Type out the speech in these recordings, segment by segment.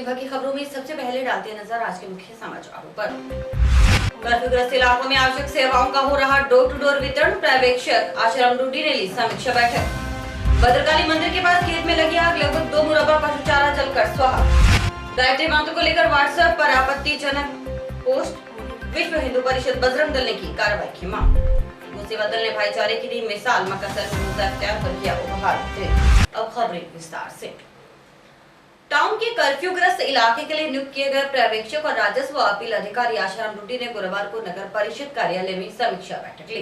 भर की खबरों में सबसे पहले डालते हैं नजर आज के मुख्य समाचारों पर। कर्फ्यूग्रस्त इलाकों में आवश्यक सेवाओं का हो रहा डोर टू डोर वितरण, पर्यवेक्षक आशाराम डूडी ने ली समीक्षा बैठक। भद्रकाली मंदिर के पास खेत में लगी आग, लगभग 2 मुरब्बा पशु चारा जलकर स्वाहा। गायत्री मंत्र को लेकर व्हाट्सएप पर आपत्तिजनक पोस्ट, विश्व हिंदू परिषद बजरंग दल ने की कार्रवाई की मांग। मुसीबत दल ने भाईचारे की दी मिसाल, मकसद पर किया उपहार। अब खबरें विस्तार से। टाउन के कर्फ्यूग्रस्त इलाके के लिए नियुक्त किए गए पर्यवेक्षक और राजस्व अपील अधिकारी आशाराम डूडी ने गुरुवार को नगर परिषद कार्यालय में समीक्षा बैठक ली।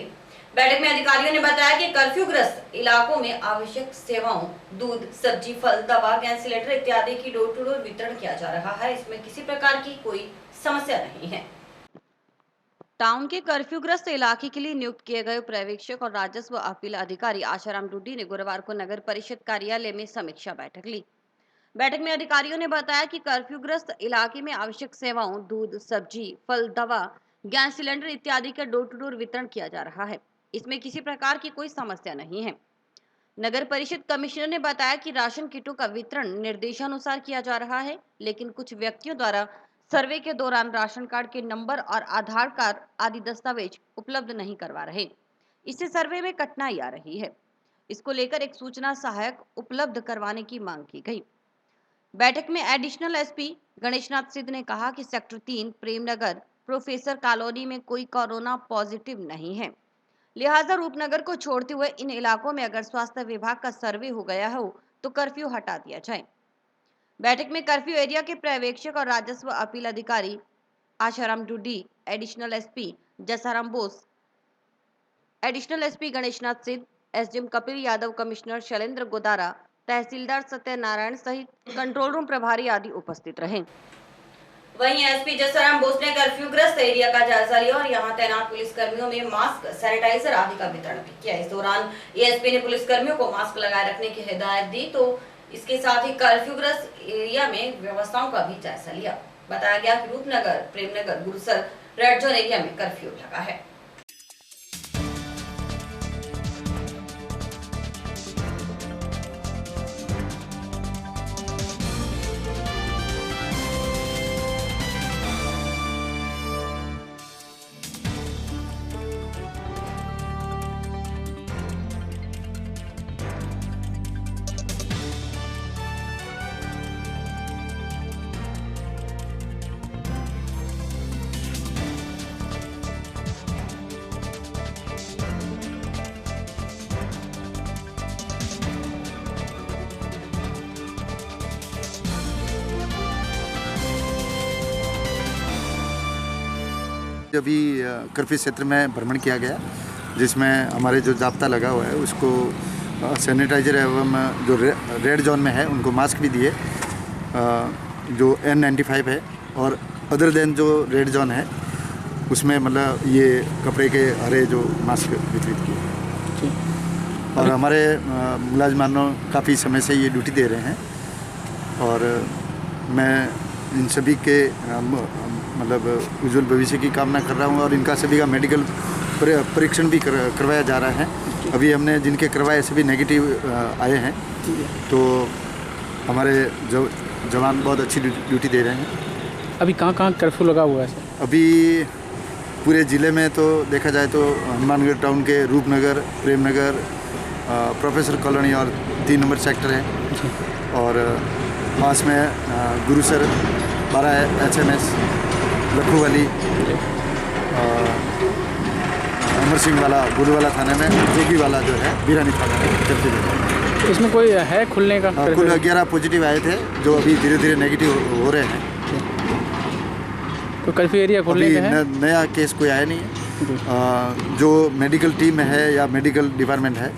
बैठक में अधिकारियों ने बताया कि कर्फ्यूग्रस्त इलाकों में आवश्यक सेवाओं, दूध, सब्जी, फल, दवा, गैस सिलेंडर इत्यादि की डोर टू डोर वितरण किया जा रहा है। इसमें किसी प्रकार की कोई समस्या नहीं है। टाउन के कर्फ्यूग्रस्त इलाके के लिए नियुक्त किए गए पर्यवेक्षक और राजस्व अपील अधिकारी आशाराम डूडी ने गुरुवार को नगर परिषद कार्यालय में समीक्षा बैठक ली। बैठक में अधिकारियों ने बताया कि कर्फ्यूग्रस्त इलाके में आवश्यक सेवाओं, दूध, सब्जी, फल, दवा, गैस सिलेंडर इत्यादि का डोर टू डोर वितरण किया जा रहा है। इसमें किसी प्रकार की कोई समस्या नहीं है। नगर परिषद कमिश्नर ने बताया कि राशन किटों का वितरण निर्देशानुसार किया जा रहा है, लेकिन कुछ व्यक्तियों द्वारा सर्वे के दौरान राशन कार्ड के नंबर और आधार कार्ड आदि दस्तावेज उपलब्ध नहीं करवा रहे। इससे सर्वे में कठिनाई आ रही है। इसको लेकर एक सूचना सहायक उपलब्ध करवाने की मांग की गई। बैठक में एडिशनल एसपी गणेशनाथ सिद्ध ने कहा कि सेक्टर 3 प्रेमनगर प्रोफेसर कॉलोनी में कोई कोरोना पॉजिटिव नहीं है, लिहाजा रूपनगर को छोड़ते हुए इन इलाकों में अगर स्वास्थ्य विभाग का सर्वे हो गया हो तो कर्फ्यू हटा दिया जाए। बैठक में कर्फ्यू एरिया के पर्यवेक्षक और राजस्व अपील अधिकारी Asharam Dudi, additional SP Jasaram Bose, additional SP Ganeshnath Siddh, SDM Kapil Yadav, commissioner Shailendra Godara, तहसीलदार सत्यनारायण सहित कंट्रोल रूम प्रभारी आदि उपस्थित रहे। वहीं एसपी जसाराम बोस ने कर्फ्यूग्रस्त एरिया का जायजा लिया और यहां तैनात पुलिस कर्मियों में मास्क, सैनिटाइजर आदि का वितरण भी किया। इस दौरान एएसपी ने पुलिस कर्मियों को मास्क लगाए रखने की हिदायत दी, तो इसके साथ ही कर्फ्यूग्रस्त एरिया में व्यवस्थाओं का भी जायजा लिया। बताया गया कि Rupnagar, Premnagar, Gurusar red zone area में कर्फ्यू लगा है। अभी कर्फ्यू क्षेत्र में भ्रमण किया गया, जिसमें हमारे जो जाब्ता लगा हुआ है उसको सैनिटाइजर एवं जो रेड जोन में है उनको मास्क भी दिए, जो N95 है, और अदर देन जो रेड जोन है उसमें मतलब ये कपड़े के हरे जो मास्क वितरित किए। और हमारे मुलाजमानों काफ़ी समय से ये ड्यूटी दे रहे हैं और मैं इन सभी के मतलब उज्जवल भविष्य की कामना कर रहा हूँ। और इनका सभी का मेडिकल परीक्षण भी करवाया जा रहा है। अभी हमने जिनके करवाए सभी नेगेटिव आए हैं, तो हमारे जवान बहुत अच्छी ड्यूटी दे रहे हैं। अभी कहाँ कर्फ्यू लगा हुआ है सर? अभी पूरे ज़िले में तो देखा जाए तो हनुमानगढ़ टाउन के रूपनगर, प्रेमनगर, प्रोफेसर कॉलोनी और 3 नंबर सेक्टर है, और पास में गुरुसर, 12 HMS, लखू वाली, अमर सिंह वाला, गुरुवाला थाने में, जोगी वाला जो है बिरानी थाना है। इसमें कोई है खुलने का? कुल 11 पॉजिटिव आए थे जो अभी धीरे धीरे नेगेटिव हो रहे हैं। तो कर्फ्यू एरिया खोलने का है? नया केस कोई आया नहीं है। जो मेडिकल टीम है या मेडिकल डिपार्टमेंट है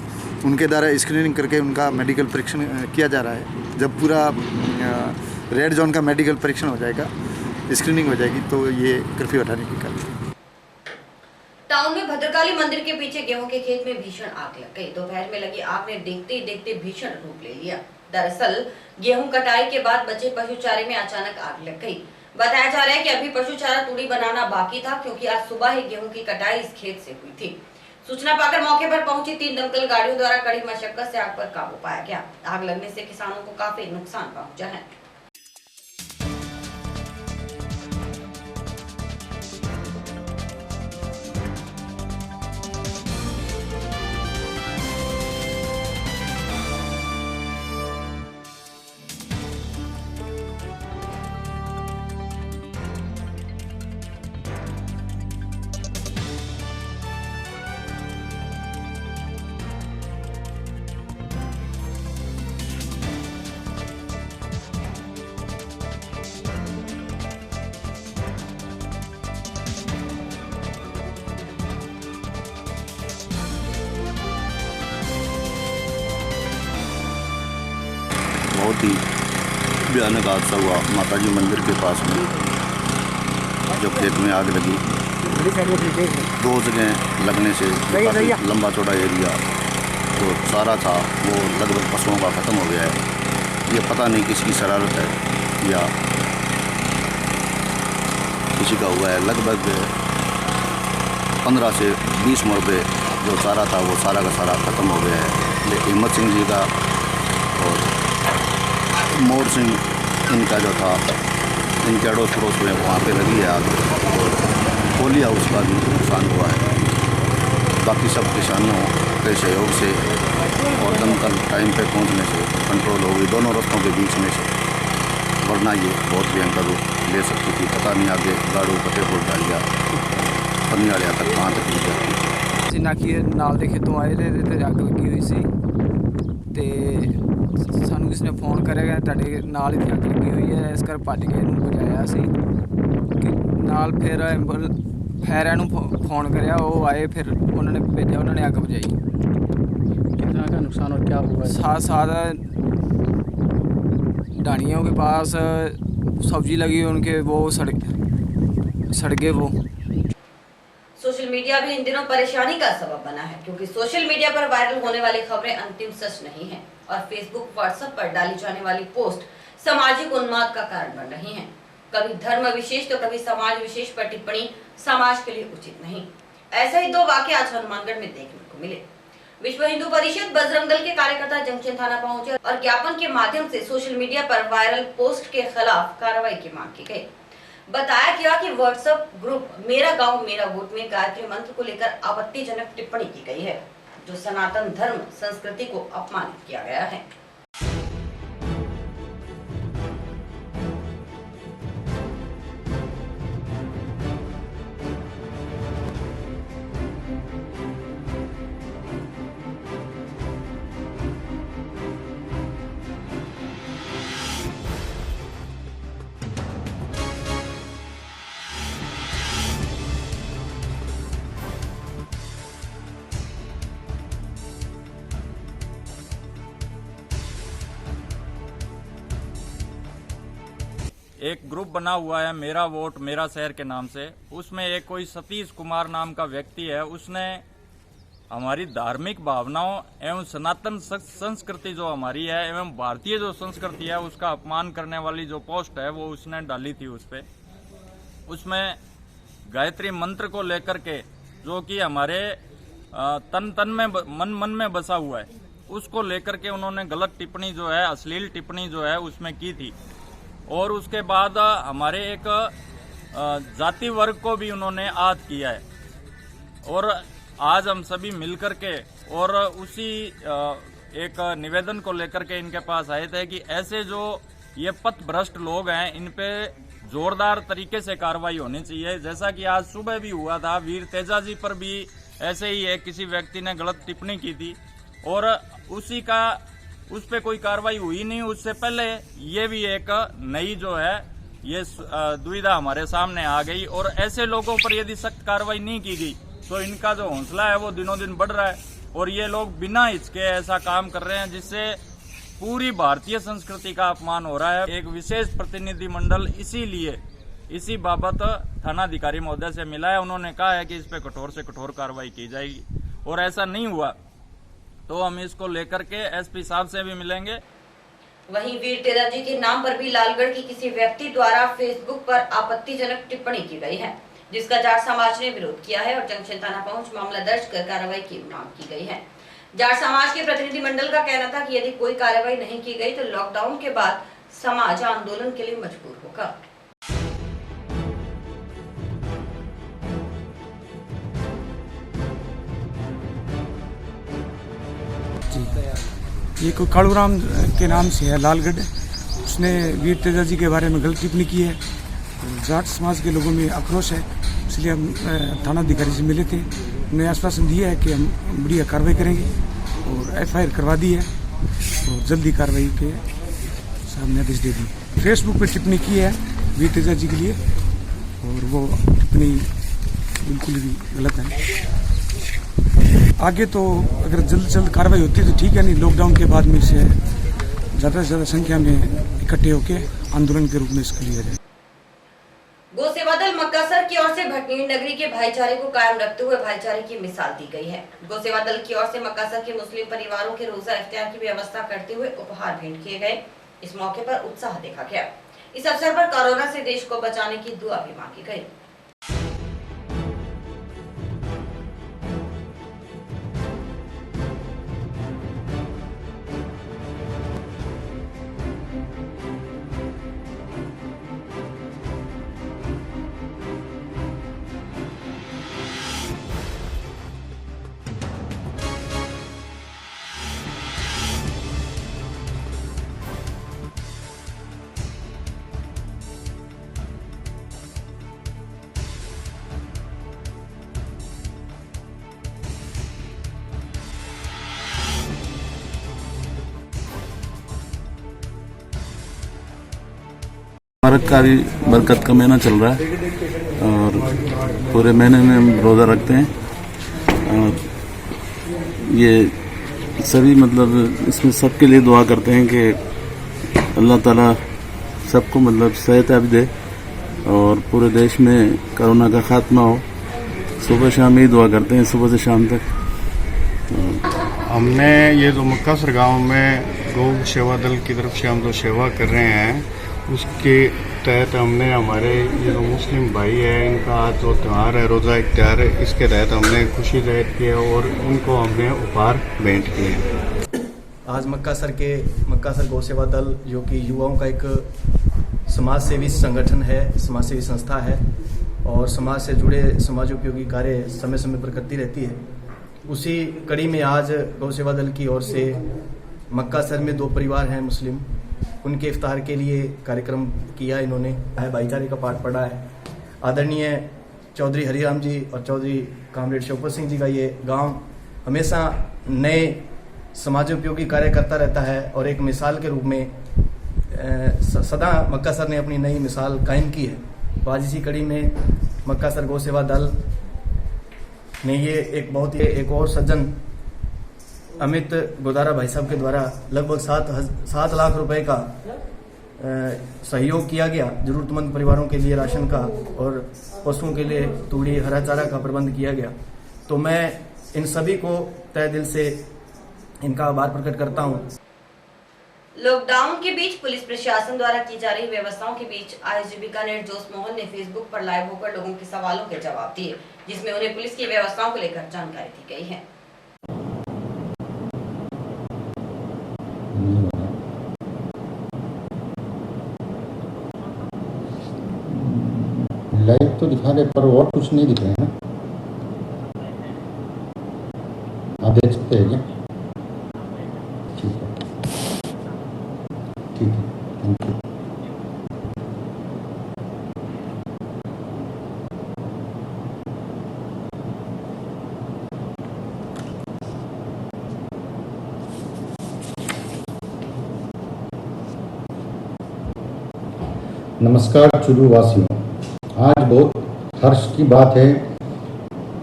उनके द्वारा स्क्रीनिंग करके उनका मेडिकल परीक्षण किया जा रहा है। जब पूरा रेड जोन का मेडिकल परीक्षण हो जाएगा, स्क्रीनिंग हो जाएगी, तो ये कर्फ्यू हटाने की कार्रवाई। टाउन में भद्रकाली मंदिर के पीछे गेहूं के खेत में भीषण आग लग गई। दोपहर में लगी आग ने देखते ही देखते भीषण रूप ले लिया। दरअसल गेहूं कटाई के बाद बचे पशु चारे में अचानक आग लग गई। बताया जा रहा है कि अभी पशु चारा तूड़ी बनाना बाकी था, क्योंकि आज सुबह ही गेहूं की कटाई इस खेत से हुई थी। सूचना पाकर मौके पर पहुंची 3 दमकल गाड़ियों द्वारा कड़ी मशक्कत से आग पर काबू पाया गया। आग लगने से किसानों को काफी नुकसान पहुंचा है। बहुत ही भयानक हादसा हुआ माताजी मंदिर के पास में, जो खेत में आग लगी। 2 जगह लगने से काफ़ी लंबा चौड़ा एरिया जो सारा था वो लगभग पशुओं का ख़त्म हो गया है। ये पता नहीं किसकी शरारत है या किसी का हुआ है। लगभग 15 से 20 मरबे जो सारा था वो सारा का सारा ख़त्म हो गया है। ये हिम्मत सिंह जी का और मोर सिंह इनका जो था, इनके अड़ोस पड़ोस में वहाँ पे लगी है आग, और कोली हाउस का भी नुकसान हुआ है। बाकी सब किसानों के सहयोग से और दमकल टाइम पे पहुँचने से कंट्रोल हो गई दोनों रस्तों के बीच में से, वरना ये बहुत भयंकर रूप ले सकती थी। पता नहीं आगे गाड़ू फतेहपुर डालिया पनियालिया तक कहाँ तक ले जाती। नाकी नाल दे खेतों आए थे ते अग लगी हुई सी ते सानू किसी ने फोन करेगा तुहाडे नाल इत्थे अग लगी हुई है, इस कर भज के इहनूं बचाया सी कि नाल फिर फायरां नूं फोन करिया, वो आए फिर उन्होंने भेजा, उन्होंने अग बुझाई। कितना का नुकसान और क्या हुआ? साथ डानियों के पास सब्जी लगी उनके, वो सड़ गए वो। सोशल मीडिया भी इन दिनों परेशानी का सबब बना है, क्योंकि सोशल मीडिया पर वायरल होने वाली खबरें अंतिम सच नहीं है और फेसबुक व्हाट्सएप पर डाली जाने वाली पोस्ट सामाजिक उन्माद का कारण बन रही हैं। कभी धर्म विशेष तो कभी समाज विशेष पर टिप्पणी समाज के लिए उचित नहीं। ऐसे ही 2 वाकये आज हनुमानगढ़ में देखने को मिले। विश्व हिंदू परिषद बजरंग दल के कार्यकर्ता जंक्शन थाना पहुंचे और ज्ञापन के माध्यम से सोशल मीडिया पर वायरल पोस्ट के खिलाफ कार्रवाई की मांग की गई। बताया गया कि व्हाट्सएप ग्रुप मेरा गांव मेरा वोट में गायत्री मंत्र को लेकर आपत्तिजनक टिप्पणी की गई है, जो सनातन धर्म संस्कृति को अपमानित किया गया है। एक ग्रुप बना हुआ है मेरा वोट मेरा शहर के नाम से। उसमें एक कोई सतीश कुमार नाम का व्यक्ति है, उसने हमारी धार्मिक भावनाओं एवं सनातन संस्कृति जो हमारी है एवं भारतीय जो संस्कृति है उसका अपमान करने वाली जो पोस्ट है वो उसने डाली थी। उसमें गायत्री मंत्र को लेकर के, जो कि हमारे तन में मन में बसा हुआ है, उसको लेकर के उन्होंने गलत टिप्पणी जो है, अश्लील टिप्पणी जो है उसमें की थी। और उसके बाद हमारे एक जाति वर्ग को भी उन्होंने आहत किया है। और आज हम सभी मिलकर के और उसी एक निवेदन को लेकर के इनके पास आए थे कि ऐसे जो ये पथभ्रष्ट लोग हैं इन पे जोरदार तरीके से कार्रवाई होनी चाहिए। जैसा कि आज सुबह भी हुआ था, वीर तेजा जी पर भी ऐसे ही एक किसी व्यक्ति ने गलत टिप्पणी की थी और उस पे कोई कार्रवाई हुई नहीं। उससे पहले ये भी एक नई जो है ये दुविधा हमारे सामने आ गई और ऐसे लोगों पर यदि सख्त कार्रवाई नहीं की गई तो इनका जो हौसला है वो दिनों दिन बढ़ रहा है और ये लोग बिना हिचके ऐसा काम कर रहे हैं जिससे पूरी भारतीय संस्कृति का अपमान हो रहा है। एक विशेष प्रतिनिधि मंडल इसी बाबत थानाधिकारी महोदय से मिला है। उन्होंने कहा है कि इस पे कठोर से कठोर कार्रवाई की जाएगी और ऐसा नहीं हुआ तो हम इसको लेकर के एसपी साहब से भी मिलेंगे। वहीं वीर तेजा जी के नाम पर भी लालगढ़ की किसी व्यक्ति द्वारा फेसबुक पर आपत्तिजनक टिप्पणी की गई है, जिसका जाट समाज ने विरोध किया है और जंक्शन थाना पहुंच मामला दर्ज कर कार्रवाई की मांग की गई है। जाट समाज के प्रतिनिधि मंडल का कहना था कि यदि कोई कार्रवाई नहीं की गई तो लॉकडाउन के बाद समाज आंदोलन के लिए मजबूर होगा। ये कोई कालूराम के नाम से है लालगढ़, उसने वीर तेजा जी के बारे में गलत टिप्पणी की है। जाट समाज के लोगों में आक्रोश है, इसलिए हम थानाधिकारी से मिले थे। उन्हें आश्वासन दिया है कि हम बढ़िया कार्रवाई करेंगे और एफआईआर करवा दी है और जल्दी कार्रवाई के सामने आदेश दे दी। फेसबुक पर टिप्पणी की है वीर तेजा जी के लिए और वो टिप्पणी बिल्कुल भी गलत है। आगे तो अगर जल्द कार्रवाई होती है तो ठीक है, नहीं लॉकडाउन के बाद में से ज़्यादा से ज़्यादा संख्या में इकट्ठे होकर आंदोलन के रूप में इसको लिया जाए। गौ सेवा दल मक्कासर की ओर से भटनी नगरी के भाईचारे को कायम रखते हुए भाईचारे की मिसाल दी गई है। गौ सेवा दल की ओर से मक्कासर के मुस्लिम परिवारों के रोजा इफ्तार की व्यवस्था करते हुए उपहार भेंट किए गए। इस मौके पर उत्साह देखा गया। इस अवसर पर कोरोना से देश को बचाने की दुआ भी मांगी गई। मुबारक का भी बरकत का महीना चल रहा है और पूरे महीने में हम रोज़ा रखते हैं और ये सभी मतलब इसमें सबके लिए दुआ करते हैं कि अल्लाह ताला सबको मतलब सेहत दे और पूरे देश में कोरोना का खात्मा हो। सुबह शाम ही दुआ करते हैं, सुबह से शाम तक। हमने ये जो मक्कासर गांव में गौ सेवा दल की तरफ से हम जो सेवा कर रहे हैं उसके तहत हमने हमारे ये जो मुस्लिम भाई है इनका आज जो त्यौहार है रोज़ा इफ्तार है, इसके तहत हमने खुशी जाहिर की है और उनको हमने उपहार भेंट किए। आज मक्कासर गौ सेवा दल जो कि युवाओं का एक समाज सेवी संगठन है, समाज सेवी संस्था है और समाज से जुड़े समाजोपयोगी कार्य समय समय पर करती रहती है। उसी कड़ी में आज गौ सेवा दल की ओर से मक्कासर में 2 परिवार हैं मुस्लिम, उनके इफ्तार के लिए कार्यक्रम किया। इन्होंने भाईचारे का पाठ पढ़ा है। आदरणीय चौधरी हरिराम जी और चौधरी कामरेड शिवपाल सिंह जी का ये गांव हमेशा नए समाजोपयोगी कार्य करता रहता है और एक मिसाल के रूप में सदा मक्कासर ने अपनी नई मिसाल कायम की है। तो आज इसी कड़ी में मक्कासर गौ सेवा दल ने ये एक बहुत ही एक और सज्जन अमित गोदारा भाई साहब के द्वारा लगभग 7 लाख रुपए का सहयोग किया गया जरूरतमंद परिवारों के लिए राशन का और पशुओं के लिए तूड़ी हरा चारा का प्रबंध किया गया। तो मैं इन सभी को तहे दिल से इनका आभार प्रकट करता हूं। लॉकडाउन के बीच पुलिस प्रशासन द्वारा की जा रही व्यवस्थाओं के बीच आईजीपी का निर्दोष मोहन ने फेसबुक पर लाइव होकर लोगों के सवालों के जवाब दिए, जिसमें उन्हें पुलिस की व्यवस्थाओं को लेकर जानकारी दी गई है। लाइव तो दिखा रहे पर और कुछ नहीं दिख रहे हैं ना, आप देख सकते हैं क्या? ठीक है, ठीक है, थैंक यू। नमस्कार चुरू वासियों, आज बहुत हर्ष की बात है।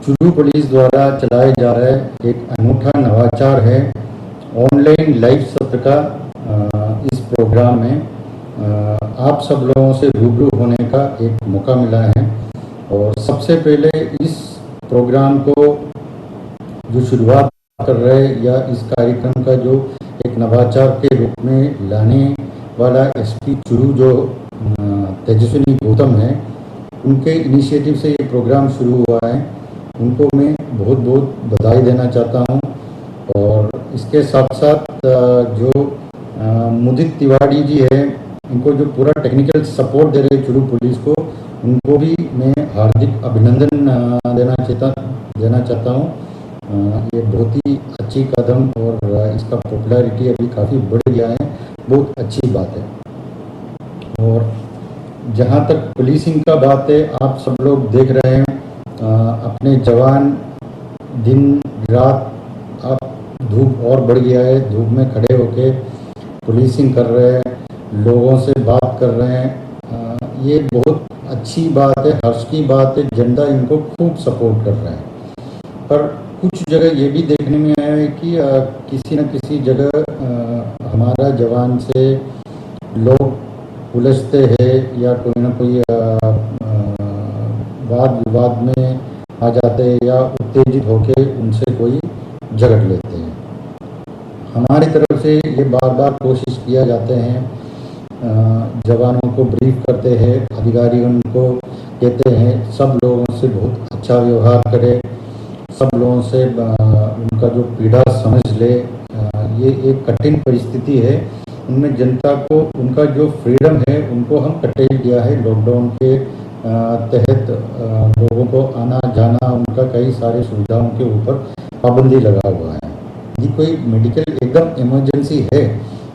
चुरू पुलिस द्वारा चलाए जा रहे एक अनूठा नवाचार है ऑनलाइन लाइव सत्र का। इस प्रोग्राम में आप सब लोगों से रूबरू होने का एक मौका मिला है और सबसे पहले इस प्रोग्राम को जो शुरुआत कर रहे या इस कार्यक्रम का जो एक नवाचार के रूप में लाने वाला एसपी चुरू जो तेजस्विनी गौतम है, उनके इनिशिएटिव से ये प्रोग्राम शुरू हुआ है। उनको मैं बहुत बहुत बधाई देना चाहता हूँ और इसके साथ साथ जो मुदित तिवारी जी है, इनको जो पूरा टेक्निकल सपोर्ट दे रहे चुरू पुलिस को, उनको भी मैं हार्दिक अभिनंदन देना चाहता हूँ। ये बहुत ही अच्छी कदम और इसका पॉपुलैरिटी अभी काफ़ी बढ़ गया है, बहुत अच्छी बात है। और जहाँ तक पुलिसिंग का बात है, आप सब लोग देख रहे हैं अपने जवान दिन रात, आप धूप और बढ़ गया है, धूप में खड़े होके पुलिसिंग कर रहे हैं, लोगों से बात कर रहे हैं। ये बहुत अच्छी बात है, हर्ष की बात है। जनता इनको खूब सपोर्ट कर रहा है। पर कुछ जगह ये भी देखने में आया है कि किसी न किसी जगह हमारा जवान से लोग उलझते हैं या कोई ना कोई वाद विवाद में आ जाते हैं या उत्तेजित होकर उनसे कोई झगड़ लेते हैं। हमारी तरफ से ये बार बार कोशिश किया जाते हैं, जवानों को ब्रीफ करते हैं, अधिकारियों को कहते हैं सब लोगों से बहुत अच्छा व्यवहार करें, सब लोगों से उनका जो पीड़ा समझ ले। ये एक कठिन परिस्थिति है, उनमें जनता को उनका जो फ्रीडम है उनको हम कटेल दिया है। लॉकडाउन के तहत लोगों को आना जाना, उनका कई सारे सुविधाओं के ऊपर पाबंदी लगा हुआ है। यदि कोई मेडिकल एकदम इमरजेंसी है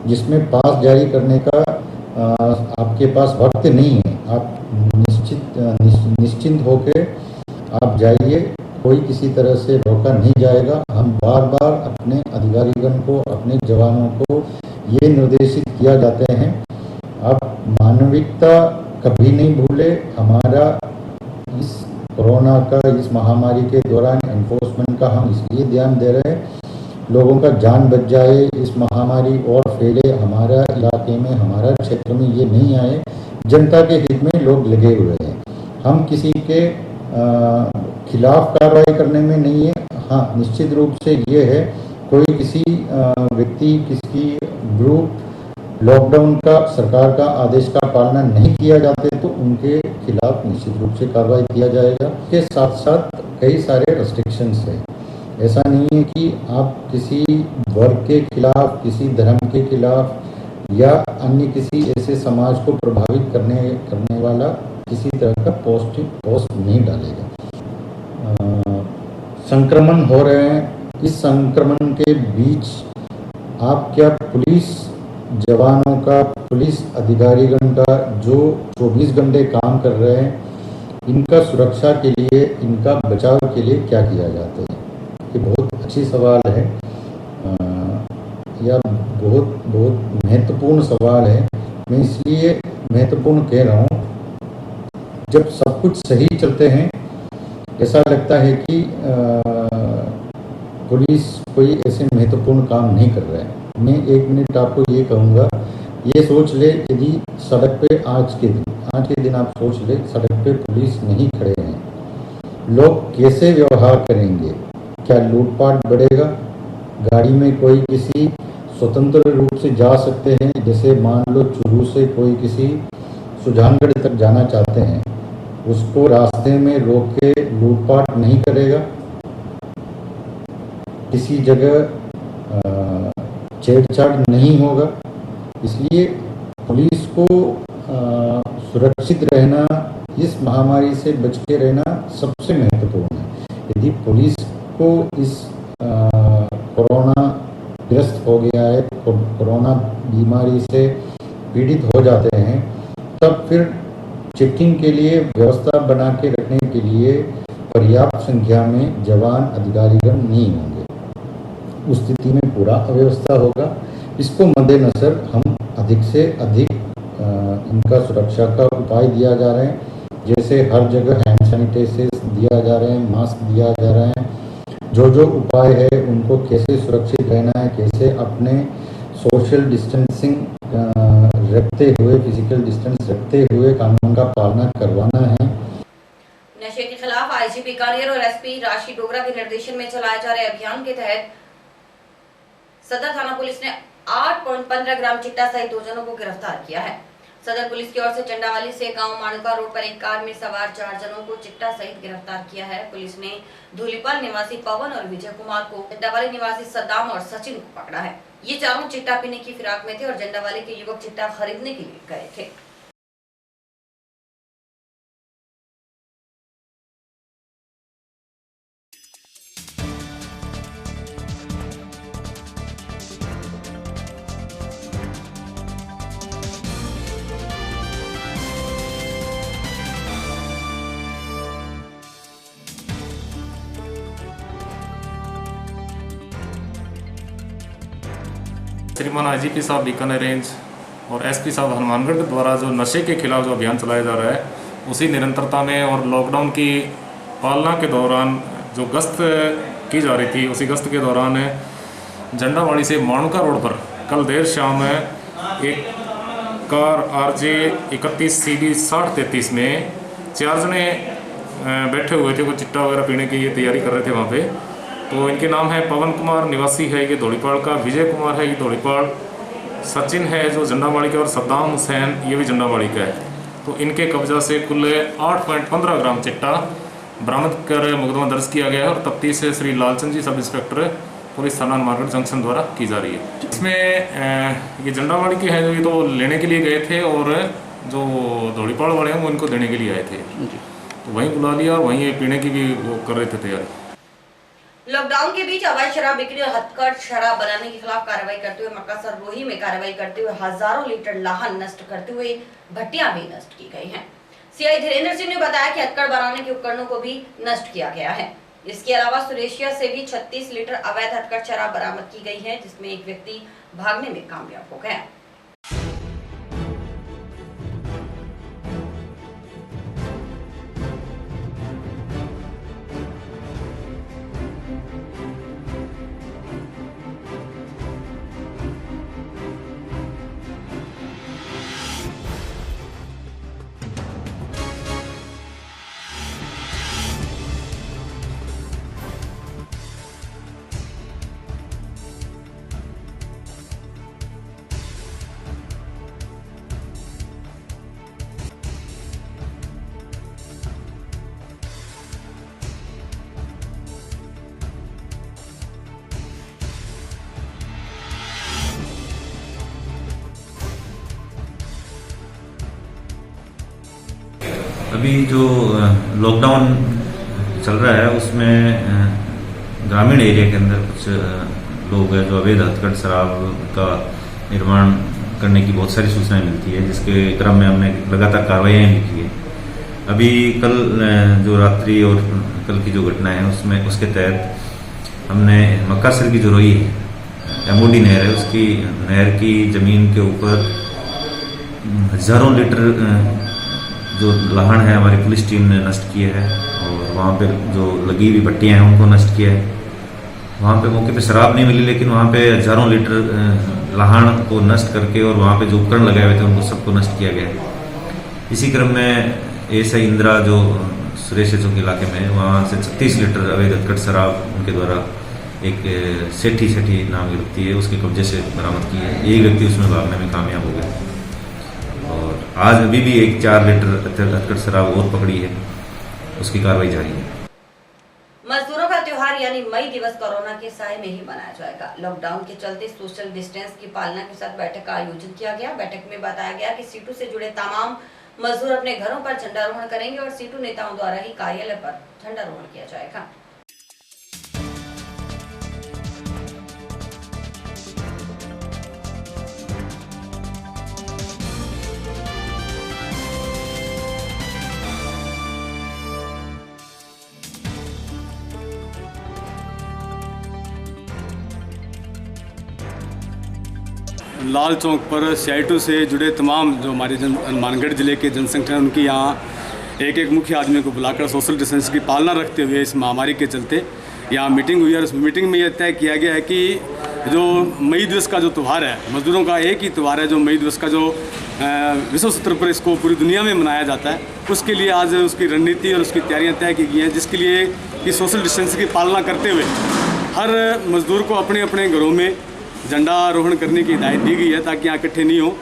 जिसमें पास जारी करने का आपके पास वक्त नहीं है, आप निश्चिंत होकर आप जाइए, कोई किसी तरह से रोका नहीं जाएगा। हम बार बार अपने अधिकारीगण को, अपने जवानों को ये निर्देशित किया जाते हैं, आप मानविकता कभी नहीं भूले। हमारा इस कोरोना का, इस महामारी के दौरान एनफोर्समेंट का हम इसलिए ध्यान दे रहे हैं, लोगों का जान बच जाए, इस महामारी और फैले, हमारा इलाके में, हमारा क्षेत्र में ये नहीं आए। जनता के हित में लोग लगे हुए हैं, हम किसी के खिलाफ कार्रवाई करने में नहीं है। हाँ, निश्चित रूप से ये है, कोई किसी व्यक्ति, किसी ग्रुप लॉकडाउन का, सरकार का आदेश का पालना नहीं किया जाते तो उनके खिलाफ निश्चित रूप से कार्रवाई किया जाएगा। इसके साथ साथ कई सारे रेस्ट्रिक्शंस हैं। ऐसा नहीं है कि आप किसी वर्ग के खिलाफ, किसी धर्म के खिलाफ या अन्य किसी ऐसे समाज को प्रभावित करने वाला किसी तरह का पोस्ट नहीं डालेगा। संक्रमण हो रहे हैं, इस संक्रमण के बीच आप क्या पुलिस जवानों का, पुलिस अधिकारीगण का जो 24 घंटे काम कर रहे हैं, इनका सुरक्षा के लिए, इनका बचाव के लिए क्या किया जाता है? ये बहुत अच्छी सवाल है, या बहुत महत्वपूर्ण सवाल है। मैं इसलिए महत्वपूर्ण कह रहा हूँ, जब सब कुछ सही चलते हैं ऐसा लगता है कि पुलिस कोई ऐसे महत्वपूर्ण काम नहीं कर रहा है। मैं 1 मिनट आपको ये कहूँगा, ये सोच ले, यदि सड़क पे आज के दिन आप सोच ले, सड़क पे पुलिस नहीं खड़े हैं, लोग कैसे व्यवहार करेंगे? क्या लूटपाट बढ़ेगा? गाड़ी में कोई किसी स्वतंत्र रूप से जा सकते हैं, जैसे मान लो चुरू से कोई किसी सुजानगढ़ तक जाना चाहते हैं, उसको रास्ते में रोक के लूटपाट नहीं करेगा। किसी जगह छेड़छाड़ नहीं होगा। इसलिए पुलिस को सुरक्षित रहना, इस महामारी से बच के रहना सबसे महत्वपूर्ण है। यदि पुलिस को इस कोरोना ग्रस्त हो गया है, कोरोना बीमारी से पीड़ित हो जाते हैं, तब फिर चेकिंग के लिए व्यवस्था बना के रखने के लिए पर्याप्त संख्या में जवान अधिकारीगण नहीं होंगे। उस स्थिति में पूरा अव्यवस्था होगा। इसको मद्देनजर हम अधिक से अधिक इनका सुरक्षा का उपाय दिया जा रहे हैं, जैसे हर जगह हैंड सैनिटाइजर दिया जा रहे हैं, मास्क दिया जा रहा है। जो उपाय है उनको कैसे सुरक्षित रहना है, कैसे अपने सोशल डिस्टेंसिंग रखते हुए, फिजिकल डिस्टेंस रखते हुए कानून का पालना करवाना है। नशे के खिलाफ आईजी बीकानेर और एसपी राशि डोगरा के निर्देशन में चलाए जा रहे अभियान के तहत सदर थाना पुलिस ने 8.15 ग्राम चिट्टा सहित 2 जनों को गिरफ्तार किया है। सदर पुलिस की ओर से चंडावाली से गांव माणुका रोड पर एक कार में सवार 4 जनों को चिट्टा सहित गिरफ्तार किया है। पुलिस ने धूलीपाल निवासी पवन और विजय कुमार को, चंडावाली निवासी सद्दाम और सचिन को पकड़ा है। ये चारों चिट्टा पीने की फिराक में थे और चंडावाली के युवक चिट्टा खरीदने के लिए गए थे। श्रीमान आईजीपी साहब बीकानेर रेंज और एसपी साहब हनुमानगढ़ द्वारा जो नशे के खिलाफ जो अभियान चलाया जा रहा है, उसी निरंतरता में और लॉकडाउन की पालना के दौरान जो गश्त की जा रही थी, उसी गश्त के दौरान झंडावाड़ी से माणुका रोड पर कल देर शाम एक कार RJ 31 CB 6033 में 4 जने बैठे हुए थे, वो चिट्टा वगैरह पीने की ये तैयारी कर रहे थे वहाँ पे। तो इनके नाम है पवन कुमार निवासी है ये धौलीपाड़ का, विजय कुमार है ये धौलीपाड़, सचिन है जो झंडावाड़ी का, और सद्दाम हुसैन ये भी झंडावाड़ी का है। तो इनके कब्जा से कुल 8.15 ग्राम चिट्टा बरामद कर मुकदमा दर्ज किया गया है और तफ्तीश से श्री लालचंद जी सब इंस्पेक्टर पुलिस थाना हनुमानगढ़ जंक्शन द्वारा की जा रही है। इसमें ये झंडावाड़ी के हैं जो ये तो लेने के लिए गए थे, और जो धौलीपाड़ वाले हैं वो इनको देने के लिए आए थे, तो वहीं बुला लिया और वहीं पीने की भी वो कर रहे थे तैयारी। लॉकडाउन के बीच अवैध शराब बिक्री और हथकढ़ शराब बनाने के खिलाफ कार्रवाई करते हुए मक्कासर रोही में कार्रवाई करते हुए हजारों लीटर लाहन नष्ट करते हुए भट्टियां भी नष्ट की गई हैं। सीआई धीरेन्द्र सिंह ने बताया कि हथकढ़ बनाने के उपकरणों को भी नष्ट किया गया है। इसके अलावा सुरेशिया से भी 36 लीटर अवैध हथकढ़ शराब बरामद की गई है, जिसमें एक व्यक्ति भागने में कामयाब हो गया। अभी जो लॉकडाउन चल रहा है उसमें ग्रामीण एरिया के अंदर कुछ लोग हैं जो अवैध हथकढ़ शराब का निर्माण करने की बहुत सारी सूचनाएं मिलती है, जिसके क्रम में हमने लगातार कार्रवाइयाँ भी की है। अभी कल जो रात्रि और कल की जो घटना है उसमें उसके तहत हमने मक्कासर की जो रोही है MOD नहर है, उसकी नहर की ज़मीन के ऊपर हजारों लीटर जो लाहन है हमारी पुलिस टीम ने नष्ट किए है, और वहाँ पे जो लगी हुई भट्टियाँ हैं उनको नष्ट किया है। वहाँ पे मौके पे शराब नहीं मिली, लेकिन वहाँ पे हजारों लीटर लाहन को नष्ट करके और वहाँ पे जो उपकरण लगाए हुए थे उनको सबको नष्ट किया गया है। इसी क्रम में ASI इंदिरा जो सुरेश चौक इलाके में, वहाँ से 36 लीटर अवैध हथकढ़ शराब उनके द्वारा एक सेठी नाम की व्यक्ति है उसके कब्जे से बरामद की है। एक व्यक्ति उसमें भागने में कामयाब हो गया, और आज अभी भी एक 4 लीटर हथकढ़ शराब और पकड़ी है, उसकी कार्रवाई जारी है। मजदूरों का त्योहार यानी मई दिवस कोरोना के साए में ही मनाया जाएगा। लॉकडाउन के चलते सोशल डिस्टेंस की पालना के साथ बैठक का आयोजन किया गया। बैठक में बताया गया कि सीटू से जुड़े तमाम मजदूर अपने घरों पर झंडारोहण करेंगे और सीटू नेताओं द्वारा ही कार्यालय पर झंडारोहण किया जाएगा। लाल चौक पर CI2 से जुड़े तमाम जो हमारे हनुमानगढ़ जिले के जनसंगठन हैं उनकी यहाँ एक मुख्य आदमी को बुलाकर सोशल डिस्टेंस की पालना रखते हुए इस महामारी के चलते यहाँ मीटिंग हुई, और उस मीटिंग में यह तय किया गया है कि जो मई दिवस का जो त्यौहार है, मजदूरों का एक ही त्यौहार है जो मई दिवस का जो विश्व स्तर पर इसको पूरी दुनिया में मनाया जाता है, उसके लिए आज उसकी रणनीति और उसकी तैयारियाँ तय की गई हैं, जिसके लिए कि सोशल डिस्टेंस की पालना करते हुए हर मजदूर को अपने अपने घरों में झंडा आरोहण करने की हिदायत दी गई है, ताकि यहाँ इकट्ठे नहीं हो।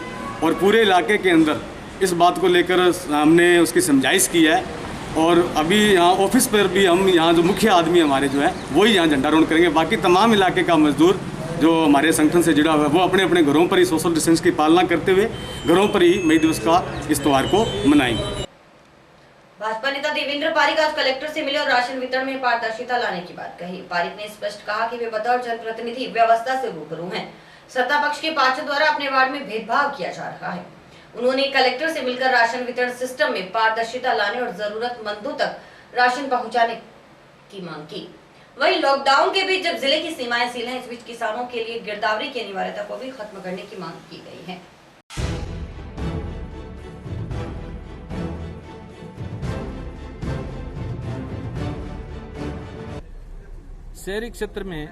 और पूरे इलाके के अंदर इस बात को लेकर हमने उसकी समझाइश की है, और अभी यहाँ ऑफिस पर भी हम यहाँ जो मुख्य आदमी हमारे जो है वही यहाँ झंडारोहण करेंगे। बाकी तमाम इलाके का मजदूर जो हमारे संगठन से जुड़ा हुआ है वो अपने अपने घरों पर ही सोशल डिस्टेंस की पालना करते हुए घरों पर ही मई दिवस का इस त्यौहार को मनाएंगे। भाजपा नेता देवेंद्र पारिक आज कलेक्टर से मिले और राशन वितरण में पारदर्शिता लाने की बात कही। पारिक ने स्पष्ट कहा कि वे बतौर जनप्रतिनिधि व्यवस्था से रूबरू हैं। सत्ता पक्ष के पार्षद द्वारा अपने वार्ड में भेदभाव किया जा रहा है। उन्होंने कलेक्टर से मिलकर राशन वितरण सिस्टम में पारदर्शिता लाने और जरूरतमंदों तक राशन पहुंचाने की मांग की। वहीं लॉकडाउन के बीच जब जिले की सीमाएं सील हैं, इस बीच किसानों के लिए गिरदावरी की अनिवार्यता को भी खत्म करने की मांग की गई है। शहरी क्षेत्र में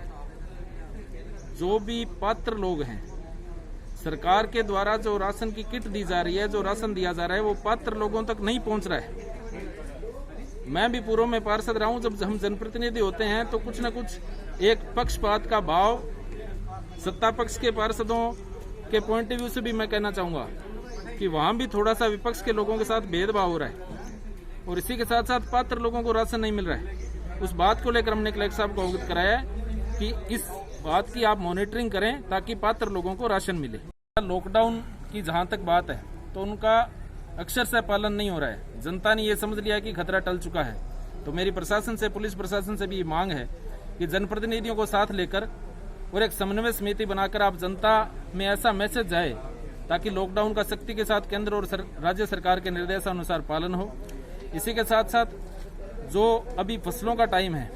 जो भी पात्र लोग हैं सरकार के द्वारा जो राशन की किट दी जा रही है, जो राशन दिया जा रहा है, वो पात्र लोगों तक नहीं पहुंच रहा है। मैं भी पूर्व में पार्षद रहा हूं। जब हम जनप्रतिनिधि होते हैं तो कुछ न कुछ एक पक्षपात का भाव सत्ता पक्ष के पार्षदों के पॉइंट ऑफ व्यू से भी मैं कहना चाहूंगा कि वहां भी थोड़ा सा विपक्ष के लोगों के साथ भेदभाव हो रहा है और इसी के साथ साथ पात्र लोगों को राशन नहीं मिल रहा है। उस बात को लेकर हमने कलेक्टर साहब को अवगत कराया है कि इस बात की आप मॉनिटरिंग करें ताकि पात्र लोगों को राशन मिले। लॉकडाउन की जहां तक बात है तो उनका अक्षरशः पालन नहीं हो रहा है। जनता ने ये समझ लिया कि खतरा टल चुका है। तो मेरी प्रशासन से, पुलिस प्रशासन से भी ये मांग है कि जनप्रतिनिधियों को साथ लेकर और एक समन्वय समिति बनाकर आप जनता में ऐसा मैसेज जाए ताकि लॉकडाउन का सख्ती के साथ केंद्र और राज्य सरकार के निर्देशानुसार पालन हो। इसी के साथ साथ जो अभी फसलों का टाइम है,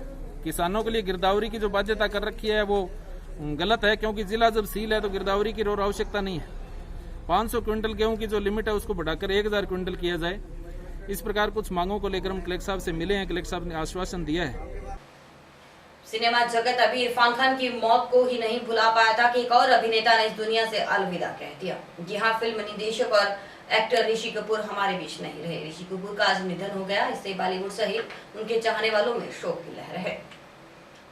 किसानों के लिए गिरदावरी की जो बाध्यता कर रखी है वो गलत है, क्योंकि जिला जब सील है तो गिरदावरी की और आवश्यकता नहीं है। 500 क्विंटल गेहूं की जो लिमिट है उसको बढ़ाकर 1000 क्विंटल किया जाए। इस प्रकार कुछ मांगों को लेकर हम कलेक्टर साहब से मिले हैं। कलेक्टर साहब ने आश्वासन दिया है। सिनेमा जगत अभी इरफान खान की मौत को ही नहीं भुला पाया था कि एक और अभिनेता ने इस दुनिया से अलविदा कह दिया। जी हाँ, फिल्म निदेशक और एक्टर ऋषि कपूर हमारे बीच नहीं रहे। ऋषि कपूर का आज निधन हो गया। इससे बॉलीवुड सहित उनके चाहने वालों में शोक की लहर है।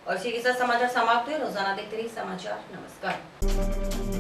और इसी के साथ समाचार समाप्त हुए। रोजाना देखते रहिए समाचार। नमस्कार।